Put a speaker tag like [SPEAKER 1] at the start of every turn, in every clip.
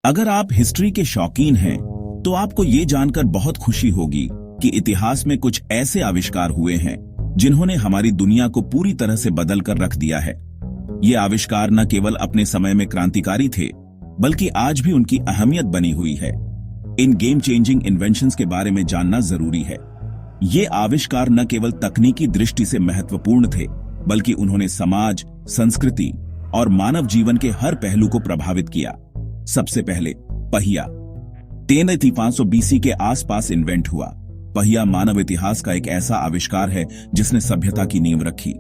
[SPEAKER 1] अगर आप हिस्ट्री के शौकीन हैं, तो आपको ये जानकर बहुत खुशी होगी कि इतिहास में कुछ ऐसे आविष्कार हुए हैं जिन्होंने हमारी दुनिया को पूरी तरह से बदल कर रख दिया है। ये आविष्कार न केवल अपने समय में क्रांतिकारी थे, बल्कि आज भी उनकी अहमियत बनी हुई है। इन गेम चेंजिंग इन्वेंशंस के बारे में जानना जरूरी है। ये आविष्कार न केवल तकनीकी दृष्टि से महत्वपूर्ण थे, बल्कि उन्होंने समाज, संस्कृति और मानव जीवन के हर पहलू को प्रभावित किया। सबसे पहले पहिया 1300 बीसी के आसपास इन्वेंट हुआ। पहिया मानव इतिहास का एक ऐसा आविष्कार है जिसने सभ्यता की नींव रखी।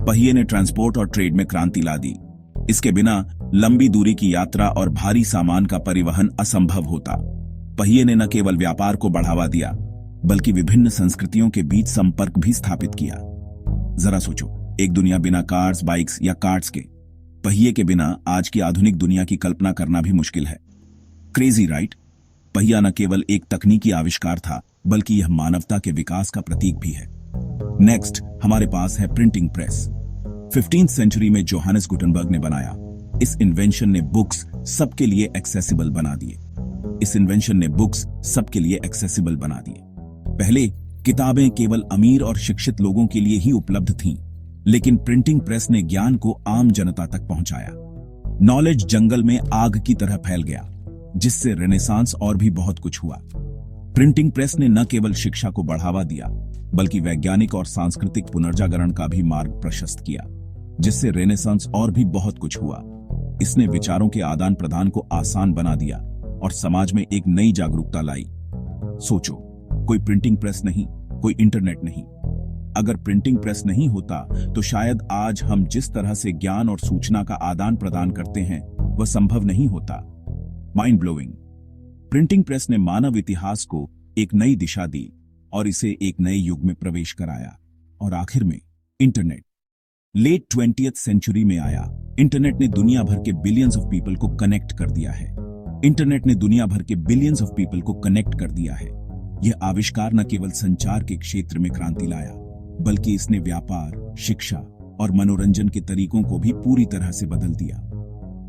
[SPEAKER 1] पहिए ने ट्रांसपोर्ट और ट्रेड में क्रांति ला दी। इसके बिना लंबी दूरी की यात्रा और भारी सामान का परिवहन असंभव होता। पहिए ने न केवल व्यापार को बढ़ावा दिया, बल्कि विभिन्न संस्कृतियों के बीच संपर्क भी स्थापित किया। जरा सोचो, एक दुनिया बिना कार्स, बाइक्स या कार्ट्स के। पहिए के बिना आज की आधुनिक दुनिया की कल्पना करना भी मुश्किल है। Crazy right? पहिया न केवल एक तकनीकी आविष्कार था, बल्कि यह मानवता के विकास का प्रतीक भी है। नेक्स्ट हमारे पास है प्रिंटिंग प्रेस। 15वीं सेंचुरी में जोहानस गुटेनबर्ग ने बनाया। इस इन्वेंशन ने बुक्स सबके लिए एक्सेसिबल बना दिए। पहले किताबें केवल अमीर और शिक्षित लोगों के लिए ही उपलब्ध थीं, लेकिन प्रिंटिंग प्रेस ने ज्ञान को आम जनता तक पहुंचाया। नॉलेज जंगल में आग की तरह फैल गया, जिससे रेनेसांस और भी बहुत कुछ हुआ। प्रिंटिंग प्रेस ने न केवल शिक्षा को बढ़ावा दिया, बल्कि वैज्ञानिक और सांस्कृतिक पुनर्जागरण का भी मार्ग प्रशस्त किया, जिससे रेनेसांस और भी बहुत कुछ हुआ। इसने विचारों के आदान प्रदान को आसान बना दिया और समाज में एक नई जागरूकता लाई। सोचो, कोई प्रिंटिंग प्रेस नहीं, कोई इंटरनेट नहीं। अगर प्रिंटिंग प्रेस नहीं होता तो शायद आज हम जिस तरह से ज्ञान और सूचना का आदान प्रदान करते हैं वह संभव नहीं होता। Mind blowing. प्रिंटिंग प्रेस ने मानव इतिहास को एक नई दिशा दी और इसे एक नए युग में प्रवेश कराया। और आखिर में इंटरनेट लेट 20th सेंचुरी में आया। इंटरनेट ने दुनिया भर के बिलियंस ऑफ पीपल को कनेक्ट कर दिया है। यह आविष्कार न केवल संचार के क्षेत्र में क्रांति लाया, बल्कि इसने व्यापार, शिक्षा और मनोरंजन के तरीकों को भी पूरी तरह से बदल दिया।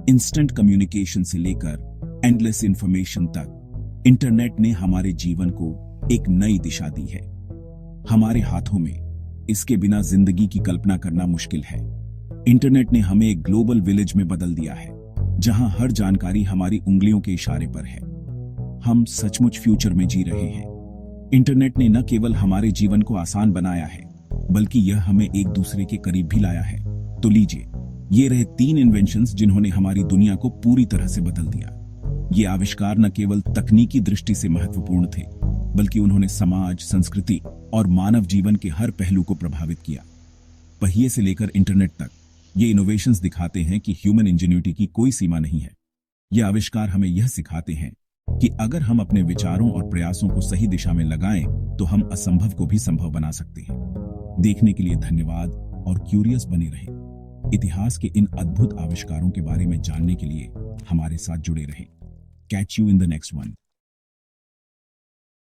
[SPEAKER 1] इंस्टेंट कम्युनिकेशन से लेकर एंडलेस इंफॉर्मेशन तक इंटरनेट ने हमारे जीवन को एक नई दिशा दी है। हमारे हाथों में इसके बिना जिंदगी की कल्पना करना मुश्किल है। इंटरनेट ने हमें एक ग्लोबल विलेज में बदल दिया है, जहां हर जानकारी हमारी उंगलियों के इशारे पर है। हम सचमुच फ्यूचर में जी रहे हैं। इंटरनेट ने न केवल हमारे जीवन को आसान बनाया है, बल्कि यह हमें एक दूसरे के करीब भी लाया है। तो लीजिए, ये रहे 3 इन्वेंशंस जिन्होंने हमारी दुनिया को पूरी तरह से बदल दिया। ये आविष्कार न केवल तकनीकी दृष्टि से महत्वपूर्ण थे, बल्कि उन्होंने समाज, संस्कृति और मानव जीवन के हर पहलू को प्रभावित किया। पहिए से लेकर इंटरनेट तक ये इनोवेशंस दिखाते हैं कि ह्यूमन इंजेन्युइटी की कोई सीमा नहीं है। ये आविष्कार हमें यह सिखाते हैं कि अगर हम अपने विचारों और प्रयासों को सही दिशा में लगाएं, तो हम असंभव को भी संभव बना सकते हैं। देखने के लिए धन्यवाद और क्यूरियस बने रहें। इतिहास के इन अद्भुत आविष्कारों के बारे में जानने के लिए हमारे साथ जुड़े रहें। Catch you in the next one.